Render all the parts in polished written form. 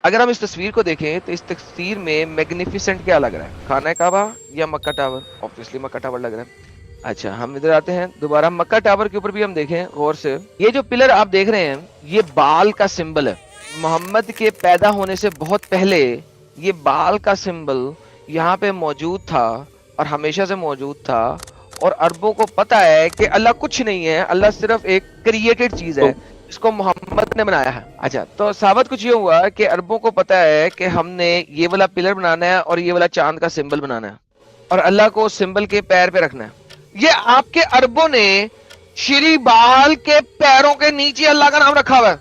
اگر ہم اس تصویر کو دیکھیں تو اس تصویر میں میگنیفیسنٹ کیا لگ رہا ہے؟ خانہ کعبہ یا مکہ ٹاور؟ آبویسلی مکہ ٹاور لگ رہا ہے. اچھا ہم ادھر آتے ہیں دوبارہ مکہ ٹاور کے اوپر بھی ہم دیکھیں غور سے. یہ جو پلر آپ دیکھ رہے ہیں یہ بال کا سمبل ہے. محمد کے پیدا ہونے سے بہت پہلے یہ بال کا سمبل یہاں پہ موجود تھا اور ہمیشہ سے موجود تھا. اور عربوں کو پتا ہے کہ اللہ کچھ نہیں ہے, اللہ صرف ایک کریٹڈ چیز ہے تو جس کو محمد نے بنایا ہے. اچھا تو ثابت کچھ یہ ہوا کہ عربوں کو پتا ہے کہ ہم نے یہ والا پلر بنانا ہے اور یہ والا چاند کا سمبل بنانا ہے اور اللہ کو اس سمبل کے پیر پہ رکھنا ہے. یہ آپ کے عربوں نے شری بال کے پیروں کے نیچے اللہ کا نام رکھا ہوا ہے.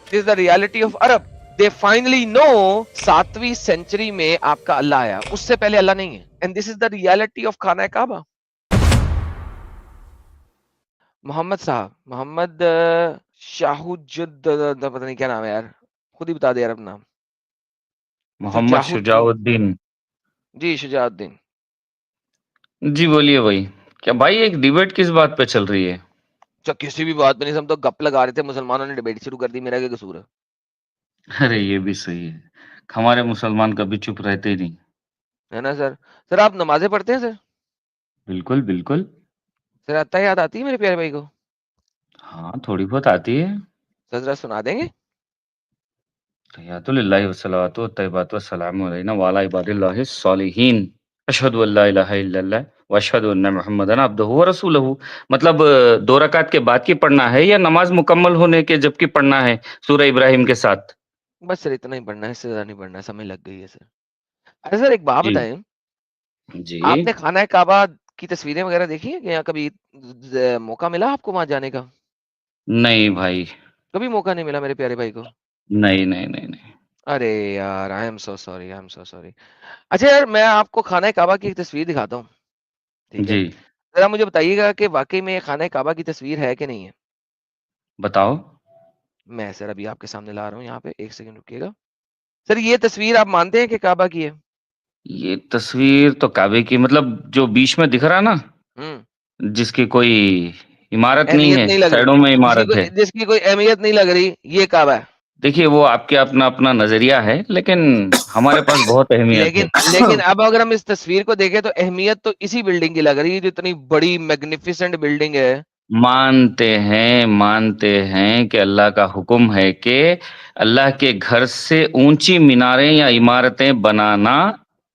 This is the reality of Arab. They finally نو 7ویں سینچری میں آپ کا اللہ آیا, اس سے پہلے اللہ نہیں ہے. And this is the reality of خانہ کعبہ. محمد صاحب, محمد شاہجد, پتہ نہیں کیا نام ہے یار, خود ہی بتا دے یار اپنا نام. محمد شجاع شجاع الدین, الدین. جی شجاع الدین. جی بولیے بھائی. کیا بھائی ایک ڈیبیٹ کس بات پہ چل رہی ہے؟ اچھا کسی بھی بات پہ نہیں, ہم تو گپ لگا رہے تھے, مسلمانوں نے ڈیبیٹ شروع کر دی, میرا کیا قصور ہے؟ ارے یہ بھی صحیح ہے, ہمارے مسلمان کبھی چپ رہتے ہی نہیں. ہے نا سر؟ سر آپ نمازیں پڑھتے ہیں سر؟ بالکل بالکل. سر اتحیات آتی ہے میرے پیارے بھائی کو؟ ہاں تھوڑی بہت آتی ہے. سر ذرا سنا دیں گے؟ تحیات للہ والصلوات والطیبات والسلام علینا وعلی عباد اللہ الصالحین اشہد ان لا الہ الا اللہ واشہد ان محمدن عبدہ ورسولہ. مطلب 2 رکعت کے بعد کی پڑھنا ہے یا نماز مکمل ہونے کے جب کی پڑھنا ہے سورہ ابراہیم کے ساتھ؟ بس سر اتنا ہی پڑھنا ہے, اس سے زیادہ نہیں پڑھنا ہے, سمجھ لگ گئی ہے سر. اچھا سر ایک بات جی بتائیں, جی. آپ نے خانہ کعبہ کی تصویریں وغیرہ دیکھی ہیں کہ یہاں کبھی موقع ملا آپ کو وہاں جانے کا؟ نہیں بھائی. کبھی موقع نہیں ملا میرے پیارے بھائی کو؟ نہیں نہیں نہیں نہیں. ارے یار I am so sorry, I am so sorry. اچھا یار میں آپ کو خانہ کعبہ کی ایک تصویر دکھاتا ہوں, ٹھیک ہے؟ جی ذرا مجھے بتائیے گا کہ واقعی میں خانہ کعبہ کی تصویر ہے کہ نہیں ہے. بتاؤ. میں سر ابھی آپ کے سامنے لا رہا ہوں, یہاں پہ ایک سیکنڈ رکیے گا. سر یہ تصویر آپ مانتے ہیں کہ کعبہ کی ہے؟ یہ تصویر تو کعبے کی, مطلب جو بیچ میں دکھ رہا نا, ہوں, جس کی کوئی عمارت نہیں اہمیت ہے, نہیں لگ سائڈوں میں رہی, عمارت ہے. جس کی کوئی اہمیت نہیں لگ رہی, یہ کعبہ ہے. دیکھیے وہ آپ کے اپنا اپنا نظریہ ہے, لیکن ہمارے پاس بہت اہمیت ہے. لیکن اب اگر ہم اس تصویر کو دیکھیں تو اہمیت تو اسی بلڈنگ کی لگ رہی ہے جو اتنی بڑی میگنیفیسنٹ بلڈنگ ہے. مانتے ہیں کہ اللہ کا حکم ہے کہ اللہ کے گھر سے اونچی میناریں یا عمارتیں بنانا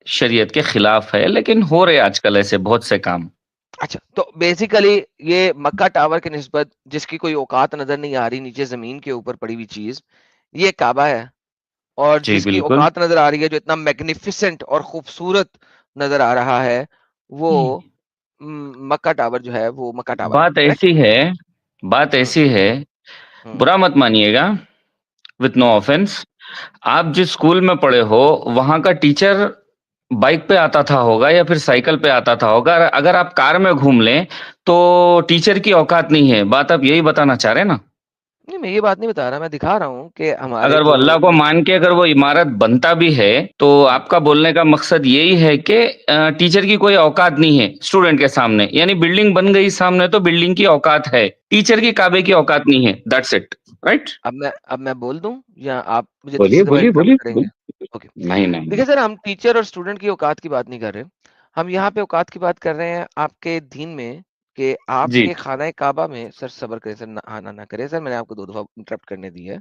شریعت کے خلاف ہے, لیکن ہو رہے آج کل ایسے بہت سے کام. اچھا تو بیسیکلی یہ مکہ ٹاور کے نسبت جس کی کوئی اوقات نظر نہیں آ رہی, نیچے زمین کے اوپر پڑی ہوئی چیز, یہ کعبہ ہے. اور جی جس کی بالکل. اوقات نظر آ رہی ہے, جو اتنا میگنیفیسنٹ اور خوبصورت نظر آ رہا ہے, وہ مکہ ٹاور جو ہے, وہ مکہ ٹاور ہے. بات کریکٹ؟ ایسی ہے, بات ایسی ہے, برا مت مانیے گا, وتھ نو آفینس. آپ جس اسکول میں پڑھے ہو وہاں کا ٹیچر بائک پہ آتا تھا ہوگا یا پھر سائیکل پہ آتا تھا ہوگا. اگر آپ کار میں گھوم لیں تو ٹیچر کی اوقات نہیں ہے. بات آپ یہی بتانا چاہ رہے ہیں نا؟ نہیں میں یہ بات نہیں بتا رہا, میں دکھا رہا ہوں کہ ہمارے اگر وہ جو اللہ کو مان کے اگر وہ عمارت بنتا بھی ہے تو آپ کا بولنے کا مقصد یہی ہے کہ ٹیچر کی کوئی اوقات نہیں ہے اسٹوڈنٹ کے سامنے, یعنی بلڈنگ بن گئی سامنے تو بلڈنگ کی اوقات ہے, ٹیچر کی کعبے کی اوقات نہیں ہے. That's it, right? اب میں بول دوں یا آپ مجھے بولیے دوسری دفعہ بولیے انٹرپٹ بولیے کریں گے؟ بولیے. اوکے. نہیں نہیں دیکھیں نہیں. سر, ہم ٹیچر اور اسٹوڈنٹ کی اوقات کی بات نہیں کر رہے, ہم یہاں پہ اوقات کی بات کر رہے ہیں آپ کے دین میں, کہ آپ جی کے خانہ کعبہ میں. سر صبر کریں سر, نہ کریں سر, میں نے آپ کو 2 دفعہ انٹرپٹ کرنے دی ہے,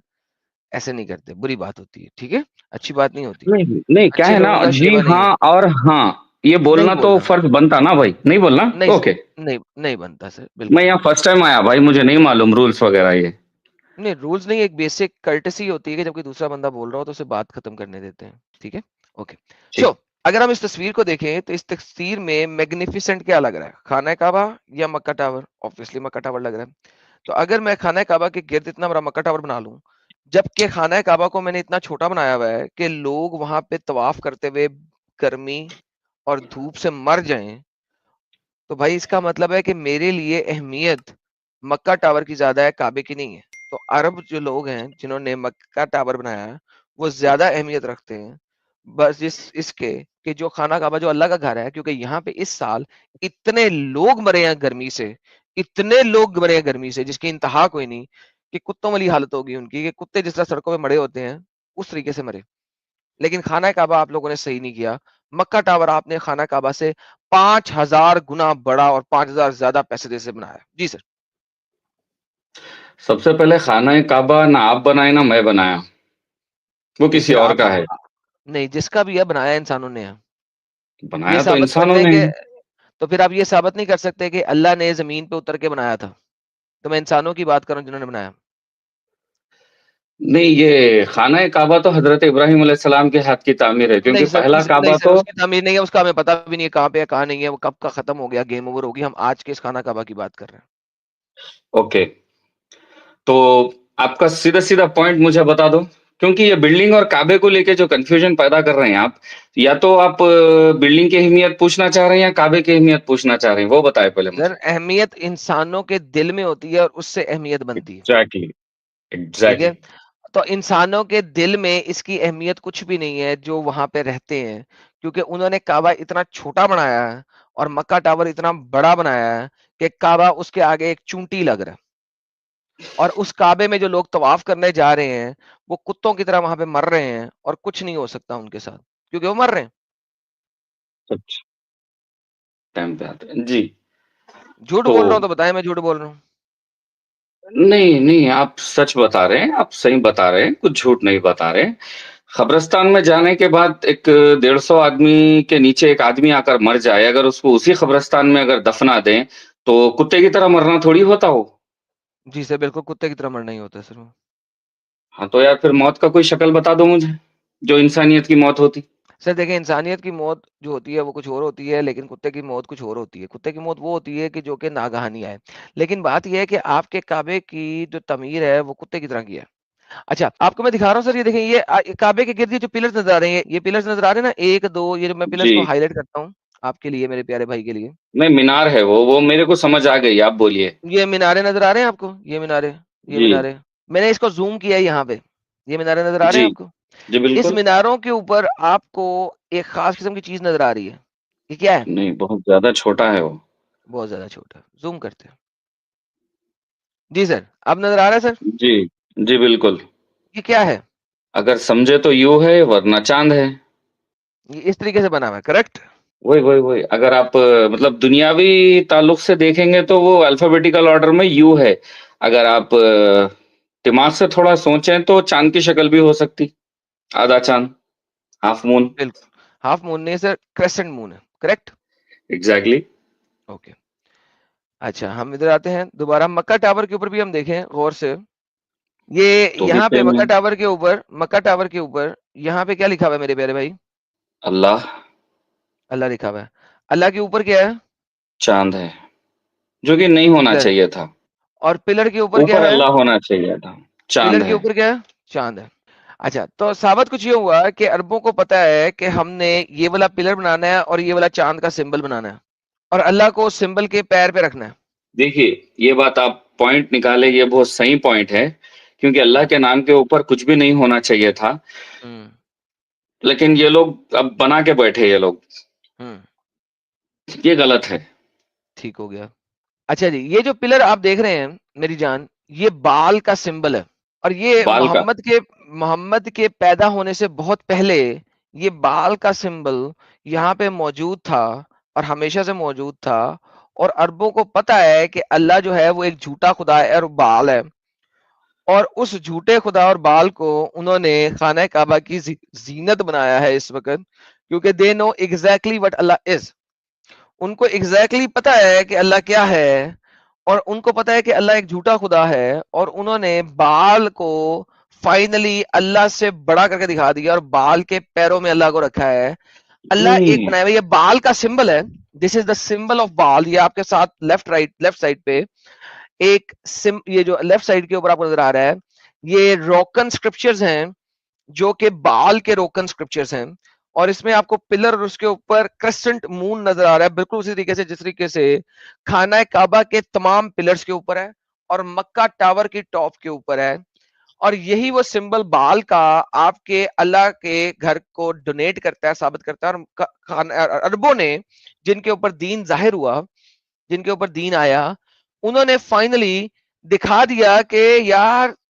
ایسے نہیں کرتے, بری بات ہوتی ہے, ٹھیک ہے؟ اچھی بات نہیں ہوتی, نہیں نہیں, کیا اچھے ہے نا, لوگوں کا جی شیوا نہیں ہاں ہے. اور ہاں, یہ نہیں بولنا تو بولنا, فرض بنتا نا بھائی, نہیں بولنا نہیں اوکے. نہیں نہیں بنتا سر, میں بالکل یہاں نہیں. فرسٹ ٹائم آیا بھائی, مجھے نہیں معلوم رولس وغیرہ یہ. نہیں رولز نہیں, ایک بیسک کرٹسی ہوتی ہے کہ جب کوئی دوسرا بندہ بول رہا ہو تو اسے بات ختم کرنے دیتے ہیں, ٹھیک ہے؟ اوکے. ٹھیک. سو اگر ہم اس تصویر کو دیکھیں تو اس تصویر میں میگنیفیسنٹ کیا لگ رہا ہے؟ خانہ کعبہ یا مکہ ٹاور؟ آبویسلی مکہ ٹاور لگ رہا ہے. تو اگر میں خانہ کعبہ کے گرد اتنا بڑا مکہ ٹاور بنا لوں, جبکہ خانہ کعبہ کو میں نے اتنا چھوٹا بنایا ہوا ہے کہ لوگ وہاں پہ طواف کرتے ہوئے گرمی اور دھوپ سے مر جائیں, تو بھائی اس کا مطلب ہے کہ میرے لیے اہمیت مکہ ٹاور کی زیادہ ہے, کعبے کی نہیں ہے. تو عرب جو لوگ ہیں جنہوں نے مکہ ٹاور بنایا ہے, وہ زیادہ اہمیت رکھتے ہیں بس اس کے کہ جو خانہ کعبہ جو اللہ کا گھر ہے, کیونکہ یہاں پہ اس سال اتنے لوگ مرے ہیں گرمی سے, اتنے لوگ مرے ہیں گرمی سے جس کی انتہا کوئی نہیں, کہ کتوں والی حالت ہوگی ان کی, کہ کتے جس طرح سڑکوں پہ مڑے ہوتے ہیں اس طریقے سے مرے. لیکن خانہ کعبہ آپ لوگوں نے صحیح نہیں کیا. مکہ ٹاور آپ نے خانہ کعبہ سے 5000 گنا بڑا اور 5000 زیادہ پیسے دے سے بنایا. جی سر. سب سے پہلے خانہ کعبہ نہ آپ بنائے نہ میں بنایا، وہ نہیں کسی پھر اور آپ کا ہے. نہیں، جس کا بھی ہے بنایا انسانوں نے ہے. یہ بنایا تو ثابت انسانوں کرتے ہیں نے کہ ہے. تو پھر آپ یہ ثابت نہیں کر سکتے کہ اللہ نے زمین پہ اتر کے بنایا تھا. تو میں انسانوں کی بات کروں جنہوں نے بنایا. نہیں، یہ خانہ کعبہ تو حضرت ابراہیم علیہ السلام کے ہاتھ کی تعمیر ہے، نہیں کیونکہ سر پہلا نہیں کعبہ سر، تو... اس کی تعمیر نہیں ہے، اس کا ہمیں پتہ بھی نہیں ہے کہاں پہ ہے کہاں نہیں ہے، وہ کب کا ختم ہو گیا، گیم اوور ہوگی. ہم آج کے اس خانہ کعبہ کی بات کر رہے ہیں. اوکے، تو آپ کا سیدھا سیدھا پوائنٹ مجھے بتا دو، کیونکہ یہ بلڈنگ اور کعبے کو لے کے جو کنفیوژن پیدا کر رہے ہیں آپ، یا تو آپ بلڈنگ کی اہمیت پوچھنا چاہ رہے ہیں یا کعبے کی اہمیت پوچھنا چاہ رہے ہیں، وہ بتائے پہلے سر مجھے. اہمیت انسانوں کے دل میں ہوتی ہے اور اس سے اہمیت بنتی ہے. ایگزیکٹلی، ٹھیک ہے. ایگزیکٹلی. تو انسانوں کے دل میں اس کی اہمیت کچھ بھی نہیں ہے جو وہاں پہ رہتے ہیں، کیونکہ انہوں نے کعبہ اتنا چھوٹا بنایا ہے اور مکہ ٹاور اتنا بڑا بنایا ہے کہ کعبہ اس کے آگے ایک چونٹی لگ رہا ہے. اور اس کعبے میں جو لوگ طواف کرنے جا رہے ہیں وہ کتوں کی طرح وہاں پہ مر رہے ہیں اور کچھ نہیں ہو سکتا ان کے ساتھ کیونکہ وہ مر رہے ہیں. اچھا، ٹائم پہ آتے ہیں جی. جھوٹ تو بول رہا ہوں تو بتائیں میں جھوٹ بول رہا ہوں. نہیں نہیں، آپ سچ بتا رہے ہیں، آپ صحیح بتا رہے ہیں، کچھ جھوٹ نہیں بتا رہے. قبرستان میں جانے کے بعد ایک 150 آدمی کے نیچے ایک آدمی آ کر مر جائے، اگر اس کو اسی قبرستان میں اگر دفنا دیں تو کتے کی طرح مرنا تھوڑی ہوتا ہو. جی سر بالکل کتے کی طرح مرنا ہی ہوتا ہے سر. ہاں تو یار پھر موت کا کوئی شکل بتا دو مجھے جو انسانیت کی موت ہوتی. سر دیکھیں انسانیت کی موت جو ہوتی ہے وہ کچھ اور ہوتی ہے، لیکن کتے کی موت کچھ اور ہوتی ہے. کتے کی موت وہ ہوتی ہے کہ جو کہ ناگہانی آئے. لیکن بات یہ ہے کہ آپ کے کعبے کی جو تعمیر ہے وہ کتے کی طرح کی ہے. اچھا آپ کو میں دکھا رہا ہوں سر، یہ دیکھیں یہ کعبے کے گرد جو پلرز نظر آ رہے ہیں، یہ پلرز نظر آ رہے ہیں نا، 1 2، یہ جو میں پلرز جی کو ہائی لائٹ کرتا ہوں آپ کے لیے، میرے پیارے بھائی کے لیے. نہیں، مینار ہے وہ میرے کو سمجھ آ گئی، آپ بولیے. یہ مینارے نظر آ رہے ہیں آپ کو، یہ مینارے، یہ جی مینارے میں نے اس کو زوم کیا ہے یہاں پہ. یہ مینارے نظر آ رہے ہیں جی آپ کو. جی اس بالکل. میناروں کے اوپر آپ کو ایک خاص قسم کی چیز نظر آ رہی ہے. یہ کیا ہے؟ نہیں، بہت زیادہ چھوٹا ہے وہ. بہت زیادہ چھوٹا. زوم کرتے ہیں. جی سر اب نظر آ رہا ہے سر؟ جی جی بالکل. یہ کیا ہے؟ اگر سمجھے تو یو ہے ورنہ چاند ہے. یہ اس طریقے سے بنا ہوا ہے، کریکٹ؟ وہی اگر آپ مطلب دنیاوی تعلق سے دیکھیں گے تو وہ الفابیٹیکل آرڈر میں یو ہے. اگر آپ دماغ سے تھوڑا سوچیں تو چاند کی شکل بھی ہو سکتی، آدھا چاند، ہاف مون. بالکل ہاف مون نہیں سر، کریسنٹ مون ہے، کریکٹ؟ ایگزیکٹلی. اوکے. اچھا ہم ادھر آتے ہیں دوبارہ. مکہ ٹاور کے اوپر بھی ہم دیکھیں غور سے. یہ تو بھی یہاں پہ سیم ہے. مکہ ٹاور کے اوپر یہاں پہ کیا لکھا ہوا ہے میرے پیارے بھائی؟ اللہ. اللہ لکھا ہوا ہے. اللہ کے اوپر کیا ہے؟ چاند ہے، جو کہ نہیں ہونا ادھر. چاہیے تھا. اور پلر کے اوپر کیا اوپر ہے؟ اللہ ہونا چاہیے تھا. چاند پلر کے ہے. اوپر کیا ہے؟ چاند ہے. اچھا تو ثابت کچھ یہ ہوا کہ عربوں کو پتا ہے کہ ہم نے یہ والا پلر بنانا ہے اور یہ والا چاند کا سمبل بنانا ہے، اور اللہ کو اس سمبل کے پیر پہ رکھنا ہے. دیکھیے یہ بات آپ پوائنٹ نکالے، یہ بہت صحیح پوائنٹ ہے، کیونکہ اللہ کے نام کے اوپر کچھ بھی نہیں ہونا چاہیے تھا. ہوں لیکن یہ لوگ اب بنا کے بیٹھے، یہ لوگ، ہوں یہ غلط ہے. ٹھیک ہو گیا. اچھا جی یہ جو پلر آپ دیکھ رہے ہیں میری جان، یہ بال کا سمبل ہے. اور یہ بال کا. محمد کے پیدا ہونے سے بہت پہلے یہ بال کا سمبل یہاں پہ موجود تھا اور ہمیشہ سے موجود تھا. اور عربوں کو پتا ہے کہ اللہ جو ہے وہ ایک جھوٹا خدا ہے اور بال ہے، اور اس جھوٹے خدا اور بال کو انہوں نے خانہ کعبہ کی زینت بنایا ہے اس وقت، کیونکہ دے نو ایگزیکٹلی وٹ اللہ از. ان کو ایگزیکٹلی پتا ہے کہ اللہ کیا ہے، اور ان کو پتا ہے کہ اللہ ایک جھوٹا خدا ہے، اور انہوں نے بال کو فائنلی اللہ سے بڑا کر کے دکھا دیا اور بال کے پیروں میں اللہ کو رکھا ہے. اللہ ایک نہیں بنایا ہوا، یہ بال کا سمبل ہے. This is the symbol of ball. یہ آپ کے ساتھ لیفٹ سائڈ پہ ایک یہ جو لیفٹ سائڈ کے اوپر آپ کو نظر آ رہا ہے، یہ روکن سکرپچرز ہیں جو کہ بال کے روکن سکرپچرز ہیں. اور اس میں آپ کو پلر اور اس کے اوپر کرسنٹ مون نظر آ رہا ہے، بالکل اسی طریقے سے جس طریقے سے خانہ کعبہ کے تمام پلرز کے اوپر ہے اور مکہ ٹاور کی ٹاپ کے اوپر ہے. اور یہی وہ سمبل بال کا آپ کے اللہ کے گھر کو ڈونیٹ کرتا ہے، ثابت کرتا ہے. اور عربوں نے جن کے اوپر دین ظاہر ہوا، جن کے اوپر دین آیا، انہوں نے فائنلی دکھا دیا کہ یار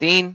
3।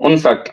59।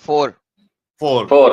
4। 4।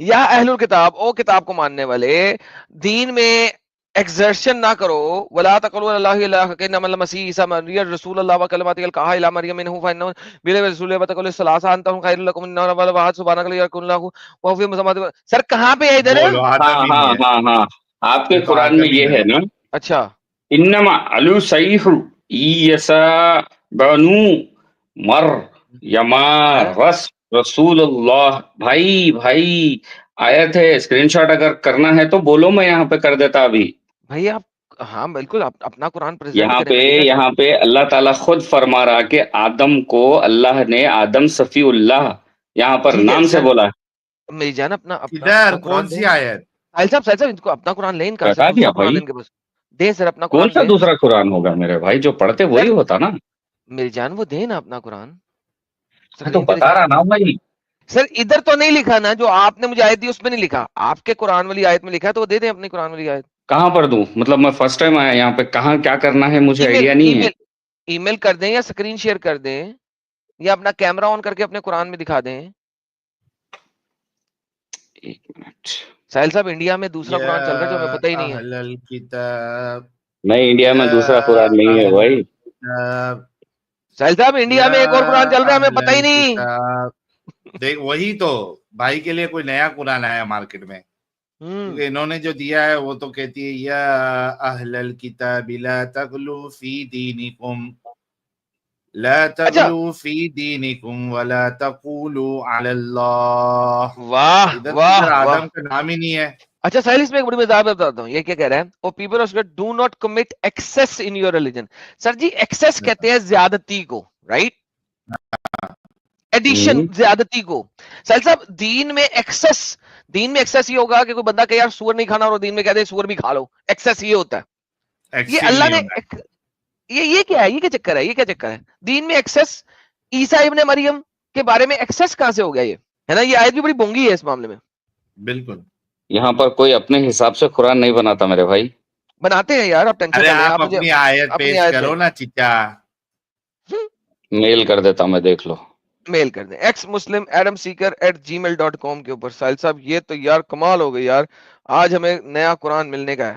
یا اہل الکتاب، او کتاب کو ماننے والے، دین میں ایکزرشن نہ کرو. ولا تقولوا اللہ الہ کہ انما المسیح عیسی مریم رسول اللہ و کلماتہ القاها الى مریم انه فانه بلا رسول و تقولوا الثلاثه انتم خیر لكم ان ولا واحد سبحانك لا يكون له وهو في مسمات. سر کہاں پہ ہے ادھر؟ بولو آدم ہی ہاں نہیں ہے، ہاں ہاں آپ کے یہ تو قرآن میں آدم ہی یہ ہے نا، اچھا انما علو صحیح عیسا بنو مر یما رس رسول اللہ. بھائی آیت ہے، اسکرین شاٹ اگر کرنا ہے تو بولو، میں یہاں پہ کر دیتا ابھی. بھائی آپ ہاں بالکل اپنا قرآن پریزنٹ یہاں کریں. میں یہ یہاں پہ اللہ تعالیٰ خود فرما رہا کہ آدم کو اللہ نے آدم صفی اللہ یہاں پر ٹھیک ہے نام سے سر، بولا. میری جان اپنا ادھر کون قرآن دیں. سی آیت؟ ساحل صاحب ان کو اپنا قرآن لیں، ان کا سر بتا دیا دوسرا قرآن بھائی، ان کے پاس دیں. سر اپنا کون قرآن سا دیں. دوسرا قرآن ہوگا میرے بھائی، جو پڑھتے وہی سر ہوتا نا. میری جان وہ دیں نا اپنا قرآن. میں تو سکرین پہ بتا دکھائیں. رہا نا بھائی. سر ادھر تو نہیں لکھا نا، جو آپ نے مجھے آیت دی اس میں نہیں لکھا، آپ کے قرآن والی آیت میں لکھا ہے تو وہ دے دیں اپنی قرآن والی آیت. کہاں پر دوں؟ مطلب میں فرسٹ ٹائم آیا یہاں پہ، کہاں کیا کرنا ہے مجھے ای میل آئیڈیا ای نہیں ہے. میل ای میل کر دیں یا اسکرین شیئر کر دیں یا اپنا کیمرہ آن کر کے اپنے قرآن میں دکھا دیں. ایک منٹ، ساحل صاحب انڈیا میں دوسرا یا قرآن چل رہا ہے جو ہمیں پتہ ہی نہیں ہے. اہل الکتاب، نہیں انڈیا میں یا دوسرا قرآن نہیں ہے اہل بھائی. الکتاب، ساحل صاحب انڈیا یا میں ایک اور قرآن چل رہا ہے ہمیں اہل پتہ ہی نہیں. الکتاب. دیکھ وہی تو بھائی کے لیے کوئی نیا قرآن آیا مارکیٹ میں، کیونکہ انہوں نے جو دیا ہے وہ تو کہتی ہے یا اہل الکتاب لا تغلو فی دینکم لا اچھا تغلو فی دینکم ولا تقولوا علی اللہ. واہ ادھر تو واہ ادھر واہ. آدم کا نام ہی نہیں ہے. اچھا ساحل اس میں ایک بڑی مزاح بتاتا ہوں. یہ کیا کہہ رہا ہے؟ O people of do not commit excess in your religion. Sir جی ایکسس کہتے ہیں زیادتی کو، رائٹ؟ ایڈیشن، زیادتی کو. ساحل صاحب دین میں ایکسس یہ ہوگا کہ کوئی بندہ کہ یار سور نہیں کھانا اور دین میں کہتے ہیں سور بھی کھا لو. ایکسس یہ ہوتا ہے. یہ ایکسٹریم اللہ نہیں نے ہوتا ہے. یہ کیا ہے؟ یہ کیا چکر ہے؟ یہ کیا چکر ہے دین میں ایکسس؟ عیسیٰ ابن مریم کے بارے میں ایکسس کہاں سے ہو گیا؟ یہ ہے نا، یہ آیت بھی بڑی بونگی ہے اس معاملے میں. بالکل یہاں پر کوئی اپنے حساب سے قرآن نہیں بناتا میرے بھائی. بناتے ہیں یار، آپ ٹینشن ارے نہ لیں. آپ آپ مجھے اپنی آیت اپنی پیش آیت دیں. کرو نا چچا. میل کر دیتا میں، دیکھ لو. میل کر دیں xmuslimadamseeker@gmail.com کے اوپر. ساحل صاحب یہ تو یار کمال ہو گئی یار، آج ہمیں نیا قرآن ملنے کا ہے.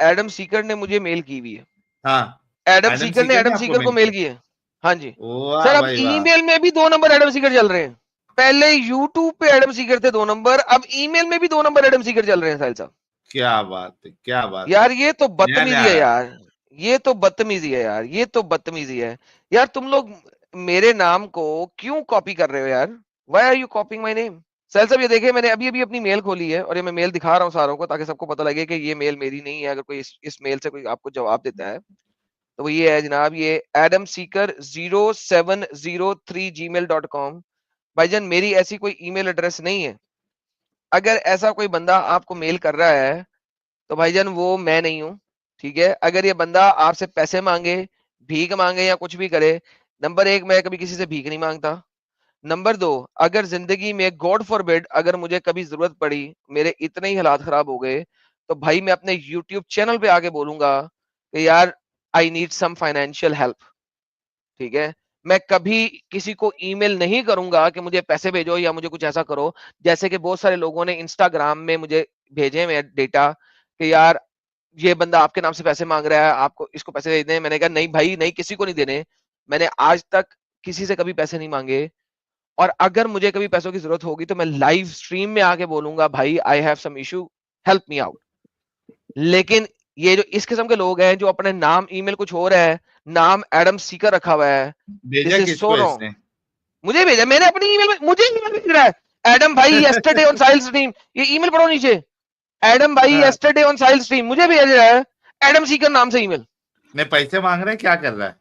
ایڈم سیکر نے مجھے میل کی ہوئی ہے. ہاں ایڈم ایڈم سیکر نے سیکر ایڈم آپ کو سیکر کو میل کیا؟ کی ہے. ہاں جی واہ سر. اب بھائی ای واہ. میل میں بھی 2 نمبر ایڈم سیکر چل رہے ہیں. پہلے یوٹیوب پہ ایڈم سیکر تھے 2 نمبر، اب ای میل میں بھی 2 نمبر ایڈم سیکر چل رہے ہیں. ساحل صاحب کیا بات ہے، کیا بات یار ہے. یہ تو نیا نیا بدتمیزی آ ہے رہا ہے. یار، یہ تو بدتمیزی ہے یار، یہ تو بدتمیزی ہے یار. تم لوگ میرے نام کو کیوں کاپی کر رہے ہو یار؟ وائی آر یو کاپنگ مائی نیم؟ سہیل صاحب یہ دیکھیں میں نے ابھی اپنی میل کھولی ہے اور یہ میں میل دکھا رہا ہوں ساروں کو تاکہ سب کو پتہ لگے کہ یہ میل میری نہیں ہے. اگر کوئی اس میل سے کوئی آپ کو جواب دیتا ہے تو وہ یہ ہے جناب، یہ adamseeker0703gmail.com. بھائی جان میری ایسی کوئی ای میل ایڈریس نہیں ہے. اگر ایسا کوئی بندہ آپ کو میل کر رہا ہے تو بھائی جان وہ میں نہیں ہوں. ٹھیک ہے؟ اگر یہ بندہ آپ سے پیسے مانگے، بھیک مانگے یا کچھ بھی کرے، نمبر 1 میں کبھی کسی سے بھیک نہیں مانگتا. نمبر 2 اگر زندگی میں گاڈ فار بڈ اگر مجھے کبھی ضرورت پڑی، میرے اتنے ہی حالات خراب ہو گئے تو بھائی میں اپنے یوٹیوب چینل پہ آگے بولوں گا کہ یار I need some financial help. ٹھیک ہے؟ میں کبھی کسی کو ای میل نہیں کروں گا کہ مجھے پیسے بھیجو یا مجھے کچھ ایسا کرو، جیسے کہ بہت سارے لوگوں نے انسٹاگرام میں مجھے بھیجے میں ڈیٹا کہ یار یہ بندہ آپ کے نام سے پیسے مانگ رہا ہے، آپ کو اس کو پیسے دے دیں. میں نے کہا نہیں بھائی نہیں، کسی کو نہیں دینے. میں نے آج تک کسی سے کبھی پیسے نہیں مانگے، اور اگر مجھے کبھی پیسوں کی ضرورت ہوگی تو میں لائیو سٹریم میں آ کے بولوں گا بھائی I have some issue, help me out. لیکن یہ جو اس قسم کے لوگ ہیں جو اپنے نام ای میل کچھ اور ہے، نام ایڈم سیکر رکھا ہوا ہے، بھیجا دس از کس کو سو اس رانگ. نے؟ مجھے بھیجا، میں نے اپنی ای میل میں، مجھے ای میل بھیج رہا ہے ایڈم بھائی یسٹرڈے آن ساحل سٹریم. یہ ای میل پڑھو نیچے، ایڈم بھائی ہاں. یسٹرڈے آن ساحل سٹریم مجھے بھیج رہا ہے ایڈم سیکر نام سے ای میل. نہیں پیسے مانگ رہے ہیں، کیا کر رہا ہے؟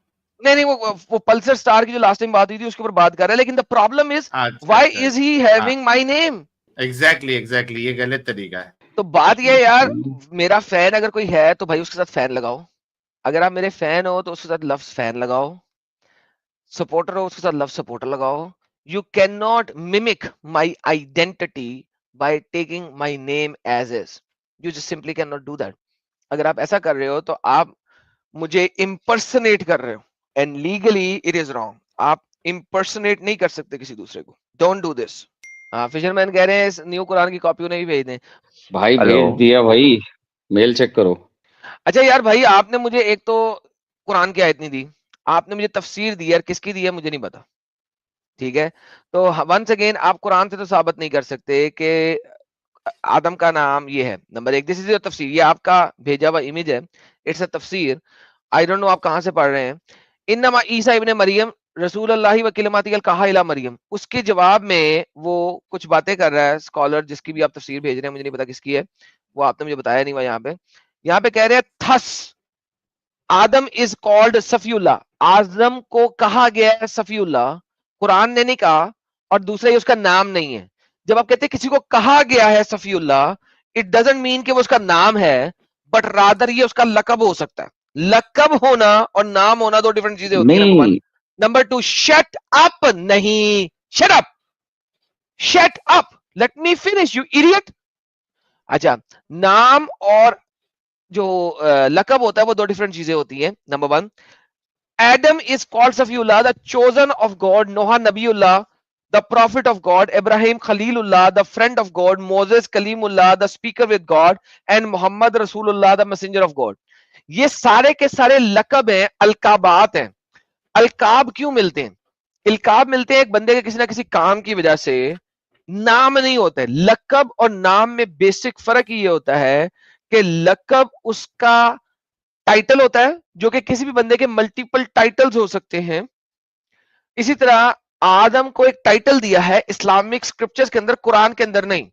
نہیں وہ پلسر سٹار کی جو لاسٹ ٹائم بات ہوئی تھی اس کے اوپر بات کر رہا ہے. لیکن دا پرابلم از اچھا وائی اچھا از ہی اچھا. ہاں ہیونگ مائی نیم. ایگزیکٹلی یہ غلط طریقہ ہے. تو بات یہ ہے یار، میرا فین اگر کوئی ہے تو بھائی اس کے ساتھ فین لگاؤ. اگر آپ میرے فین ہو تو اس کے ساتھ لفظ فین لگاؤ. سپورٹر ہو اس کے ساتھ لفظ سپورٹر لگاؤ. You can not mimic my identity by taking my name as is. You just simply can not do that. اگر آپ ایسا کر رہے ہو تو آپ مجھے امپرسنیٹ کر رہے ہو. and legally it is wrong. آپ impersonate نہیں کر سکتے کسی دوسرے کو. Don't do this. ہاں فشرمین کہہ رہے ہیں اس نیو قرآن کی کاپی انہیں بھی بھیج دیں. بھائی بھیج دیا بھائی, میل چیک کرو. اچھا یار بھائی, آپ نے مجھے ایک تو قرآن کی آیت نہیں دی, آپ نے مجھے تفسیر دی, یار کس کی دی ہے مجھے نہیں پتا. ٹھیک ہے, تو ونس اگین آپ قرآن سے تو ثابت نہیں کر سکتے کہ آدم کا نام یہ ہے. نمبر ایک, دس از یور تفسیر, یہ آپ کا بھیجا ہوا امیج ہے, اٹس اے تفسیر. آئی ڈونٹ نو آپ کہاں سے پڑھ رہے ہیں. انما عیسیٰ ابن مریم رسول اللہ و کلماتہ القاہا الی مریم, اس کے جواب میں وہ کچھ باتیں کر رہا ہے اسکالر, جس کی بھی آپ تفسیر بھیج رہے ہیں, مجھے نہیں پتا کس کی ہے, وہ آپ نے مجھے بتایا نہیں ہوا. یہاں پہ کہہ رہے ہیں تھس آدم از کالڈ صفی اللہ, آدم کو کہا گیا ہے صفی اللہ, قرآن نے نہیں کہا, اور دوسرا یہ اس کا نام نہیں ہے. جب آپ کہتے ہیں کسی کو کہا گیا ہے صفی اللہ, اٹ ڈزنٹ مین کہ وہ اس کا نام ہے, بٹ رادر یہ اس کا لقب ہو سکتا ہے. لقب ہونا اور نام ہونا دو ڈفرنٹ چیزیں ہوتی ہیں. Number one. Number two, shut up نہیں, shut up, shut up, let me finish you idiot. اچھا, نام اور جو لقب ہوتا ہے وہ دو ڈفرنٹ چیزیں ہوتی ہیں. Number one, Adam is called صفی اللہ, دا چوزن آف گاڈ, نوح نبی اللہ, the prophet of God, Abraham Khalilullah, the friend of God, Moses Kalimullah, the speaker with God, and Muhammad Rasulullah, the messenger of God. یہ سارے کے سارے لقب ہیں, القابات ہیں. القاب کیوں ملتے ہیں؟ القاب ملتے ہیں ایک بندے کے کسی نہ کسی کام کی وجہ سے, نام نہیں ہوتا ہے. لقب اور نام میں بیسک فرق یہ ہوتا ہے کہ لقب اس کا ٹائٹل ہوتا ہے, جو کہ کسی بھی بندے کے ملٹیپل ٹائٹلز ہو سکتے ہیں. اسی طرح آدم کو ایک ٹائٹل دیا ہے اسلامک سکرپچرز کے اندر, قرآن کے اندر نہیں.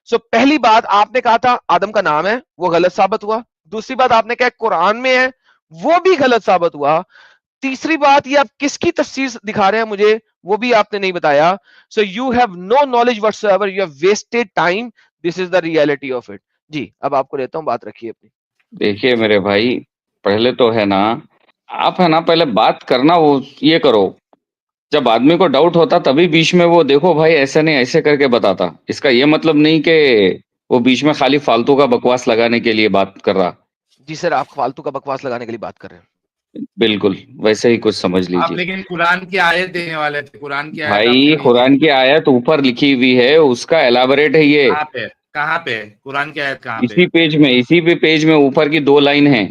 سو پہلی بات آپ نے کہا تھا آدم کا نام ہے, وہ غلط ثابت ہوا. دوسری بات آپ نے کہا قرآن میں ہے, وہ بھی غلط ثابت ہوا. تیسری بات یہ آپ کس کی تفسیر دکھا رہے ہیں مجھے, وہ بھی آپ نے نہیں بتایا. So you have no knowledge whatsoever, you have wasted time. This is the reality of it. جی اب آپ کو لیتا ہوں, بات رکھیے اپنی. دیکھیے میرے بھائی, پہلے تو ہے نا, آپ ہے نا پہلے بات کرنا وہ یہ کرو, جب آدمی کو ڈاؤٹ ہوتا تبھی بیچ میں وہ دیکھو بھائی ایسے نہیں ایسے کر کے بتاتا. اس کا یہ مطلب نہیں کہ وہ بیچ میں خالی فالتو کا بکواس لگانے کے لیے بات کر رہا. جی سر, آپ فالتو کا بکواس لگانے کے لیے بات کر رہے ہیں. بالکل ویسے ہی کچھ سمجھ آپ لیجیے. لیکن قرآن کی آیت دینے والے تھے, قرآن کی آیت آپ نے بھائی نہیں دی. قرآن کی آیت اوپر لکھی ہوئی ہے, اس کا ایلابوریٹ ہے یہ. کہاں پہ, کہاں پہ قرآن کی آیت کہاں پہ؟ اسی پیج میں, اسی پہ پیج میں اوپر کی 2 لائن ہیں,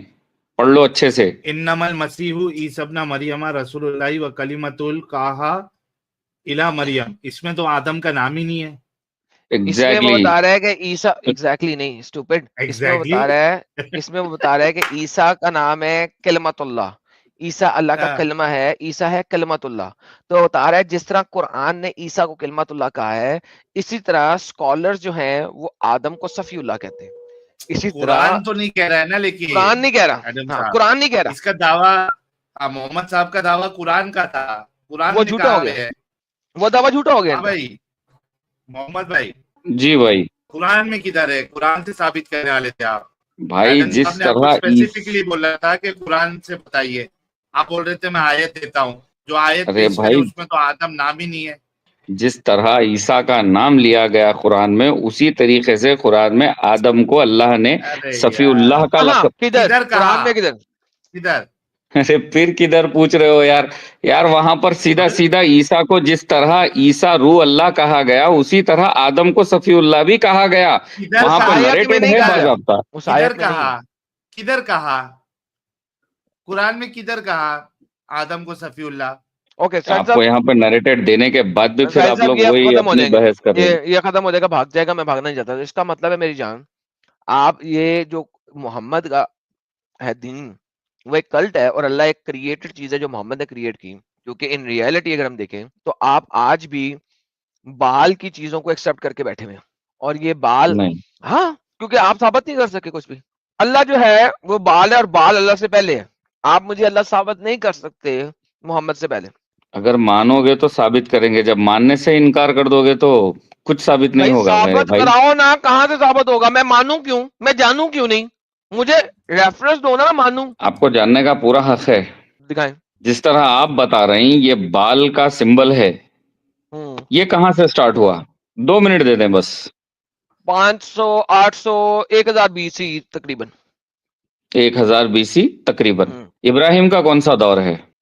پڑھ لو اچھے سے. انما المسیح عیسی ابن مریم رسول اللہ و کلمۃ القاہا الی مریم, اس میں تو آدم کا نام ہی نہیں ہے. اس میں وہ بتا رہا ہے کہ عیسیٰ, ایگزیکٹلی نہیں اسٹوپڈ, اس میں وہ بتا رہا ہے, اس میں وہ بتا رہا ہے کہ عیسیٰ کا نام ہے کلمت اللہ, عیسیٰ اللہ کا کلمہ ہے, عیسیٰ ہے کلمت اللہ. تو بتا رہا ہے جس طرح قرآن نے عیسیٰ کو کلمت اللہ کہا ہے, اسی طرح اسکالرز جو ہیں وہ آدم کو صفی اللہ کہتے ہیں. اسی طرح قرآن تو نہیں کہہ رہا ہے نا, لیکن قرآن نہیں کہہ رہا, قرآن نہیں کہہ رہا. اس کا دعویٰ محمد صاحب کا دعویٰ قرآن کا تھا, قرآن وہ نے جھوٹا کہا ہو گیا, ہے. وہ دعویٰ جھوٹا ہو گیا. بھائی محمد بھائی, جی بھائی, قرآن میں کدھر ہے؟ قرآن سے ثابت کرنے والے تھے آپ. بھائی جس طرح اسپیسیفکلی بول رہا تھا کہ قرآن سے بتائیے, آپ بول رہے تھے میں آیت دیتا ہوں, جو آیت پیش کرے اس میں تو آدم نام ہی نہیں ہے. جس طرح عیسیٰ کا نام لیا گیا قرآن میں, اسی طریقے سے قرآن میں آدم کو اللہ نے صفی اللہ کا لقب. کدھر کہا, کدھر ارے پھر کدھر پوچھ رہے ہو یار, یار وہاں پر سیدھا سیدھا عیسیٰ کو جس طرح عیسیٰ روح اللہ کہا گیا, اسی طرح آدم کو صفی اللہ بھی کہا گیا. وہاں پر نریٹڈ ہے باضابطہ. کدھر کہا قرآن میں, کدھر کہا آدم کو صفی اللہ؟ آپ کو یہاں پہ نریٹڈ دینے کے بعد بھی پھر آپ لوگ وہی اپنی بحث کر رہے ہیں. یہ ختم ہو جائے گا, بھاگ جائے گا, میں بھاگنا نہیں چاہتا. اس کا مطلب ہے میری جان, آپ یہ جو محمد کا ہے دین, وہ ایک کلٹ ہے, اور اللہ ایک کریٹڈ چیز ہے جو محمد نے کریٹ کی, جو کہ ان ریئلٹی اگر ہم دیکھیں تو آپ آج بھی بال کی چیزوں کو ایکسپٹ کر کے بیٹھے ہوئے ہیں. اور یہ بال, ہاں, کیونکہ آپ ثابت نہیں کر سکے کچھ بھی. اللہ جو ہے وہ بال ہے, اور بال اللہ سے پہلے ہے. آپ مجھے اللہ ثابت نہیں کر سکتے محمد سے پہلے. اگر مانو گے تو ثابت کریں گے, جب ماننے سے انکار کر دو گے تو کچھ ثابت نہیں ہوگا. ثابت کراؤ نا, کہاں سے ثابت ہوگا؟ میں مانوں کیوں, میں جانوں کیوں نہیں؟ مجھے ریفرنس دو نا, مانوں. آپ کو جاننے کا پورا حق ہے. دکھائیں. جس طرح آپ بتا رہے ہیں یہ بال کا سمبل ہے, یہ کہاں سے سٹارٹ ہوا؟ 2 منٹ دے دیں بس. 500 800 1000 BC تقریباً. 1000 BC تقریباً. ابراہیم کا کون سا دور ہے؟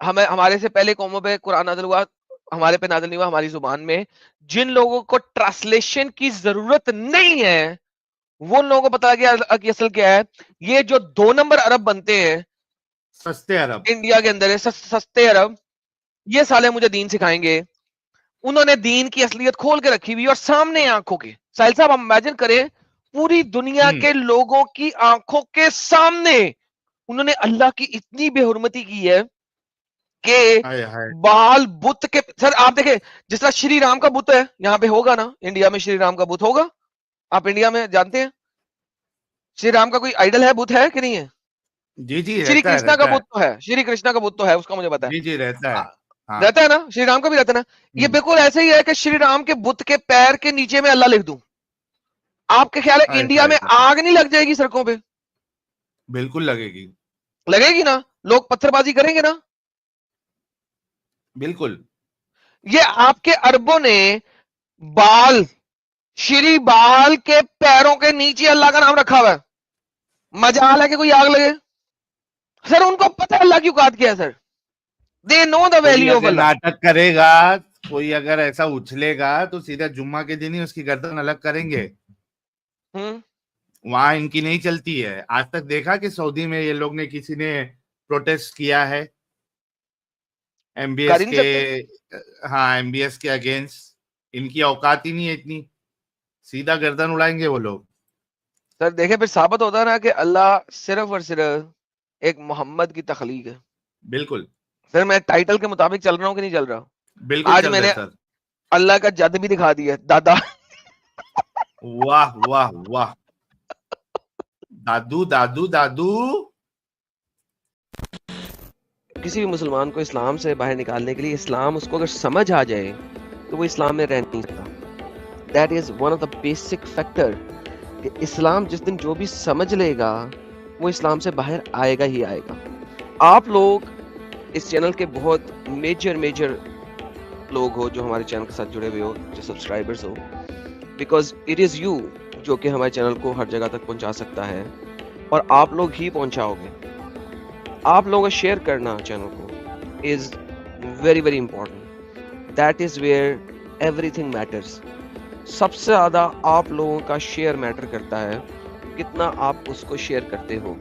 ہمارے سے پہلے قوموں پہ قرآن نازل ہوا, ہمارے پہ نازل نہیں ہوا, ہماری زبان میں. جن لوگوں کو ٹرانسلیشن کی ضرورت نہیں ہے وہ لوگوں کو پتا گیا کہ اصل کیا ہے. یہ جو 2 نمبر عرب بنتے ہیں سستے عرب انڈیا کے اندر ہے, سستے عرب, یہ سالے مجھے دین سکھائیں گے. انہوں نے دین کی اصلیت کھول کے رکھی ہوئی اور سامنے آنکھوں کے. ساحل صاحب ہم امیجن کریں پوری دنیا کے لوگوں کی آنکھوں کے سامنے انہوں نے اللہ کی اتنی بے حرمتی کی ہے کہ بال بت کے. سر آپ دیکھیں جس طرح شری رام کا بت ہے یہاں پہ ہوگا نا, انڈیا میں شری رام کا بت ہوگا, آپ انڈیا میں جانتے ہیں شری رام کا کوئی آئیڈل ہے, بت ہے کہ نہیں ہے؟ جی جی شری کرشنا کا بت تو ہے, شری کرشنا کا بت تو ہے, اس کا مجھے پتا ہے. جی جی رہتا ہے, رہتا ہے نا, شری رام کا بھی رہتا ہے نا. یہ بالکل ایسے ہی ہے کہ شری رام کے بت کے پیر کے نیچے میں اللہ لکھ دوں. آپ کے خیال ہے انڈیا میں آگ نہیں لگ جائے گی سڑکوں پہ؟ بالکل لگے گی, لگے گی نا, لوگ پتھر بازی کریں گے نا. بالکل. یہ آپ کے اربوں نے بال, شری بال کے پیروں کے نیچے اللہ کا نام رکھا ہوا ہے. مجال ہے کہ کوئی آگ لگے؟ سر ان کو پتہ ہے اللہ کی اوقات کیا ہے. سر دے نو دا ویلیو آف اللہ. ناٹک کرے گا کوئی, اگر ایسا اچھلے گا تو سیدھا جمعہ کے دن ہی اس کی گردن الگ کریں گے. وہاں ان کی نہیں چلتی ہے. آج تک دیکھا کہ سعودی میں یہ لوگ نے کسی نے پروٹیسٹ کیا ہے ایم بی ایس کے, ہاں ایم بی ایس کے اگینسٹ؟ ان کی اوقات ہی نہیں ہے اتنی, سیدھا گردن اڑائیں گے وہ لوگ. سر دیکھیں پھر ثابت ہوتا ہے نا کہ اللہ صرف اور صرف ایک محمد کی تخلیق ہے. بالکل سر میں ٹائٹل کے مطابق چل رہا ہوں کہ نہیں چل رہا؟ بالکل آج میں نے اللہ کا جد بھی دکھا دیا, دادا. واہ واہ واہ, دادو دادو دادو. کسی بھی مسلمان کو اسلام سے باہر نکالنے کے لیے اسلام اس کو اگر سمجھ آ جائے تو وہ اسلام میں رہ نہیں سکتا. That is one of the basic factor کہ اسلام جس دن جو بھی سمجھ لے گا وہ اسلام سے باہر آئے گا ہی آئے گا. آپ لوگ اس چینل کے بہت میجر لوگ ہو جو ہمارے چینل کے ساتھ جڑے ہوئے ہو, جو subscribers who, because it is you جو کہ ہمارے چینل کو ہر جگہ تک پہنچا سکتا ہے, اور آپ لوگ ہی پہنچاؤ گے. آپ لوگوں کا شیئر کرنا چینل کو is very very important. That is where everything matters. سب سے زیادہ آپ لوگوں کا شیئر میٹر کرتا ہے, کتنا آپ اس کو شیئر کرتے ہو.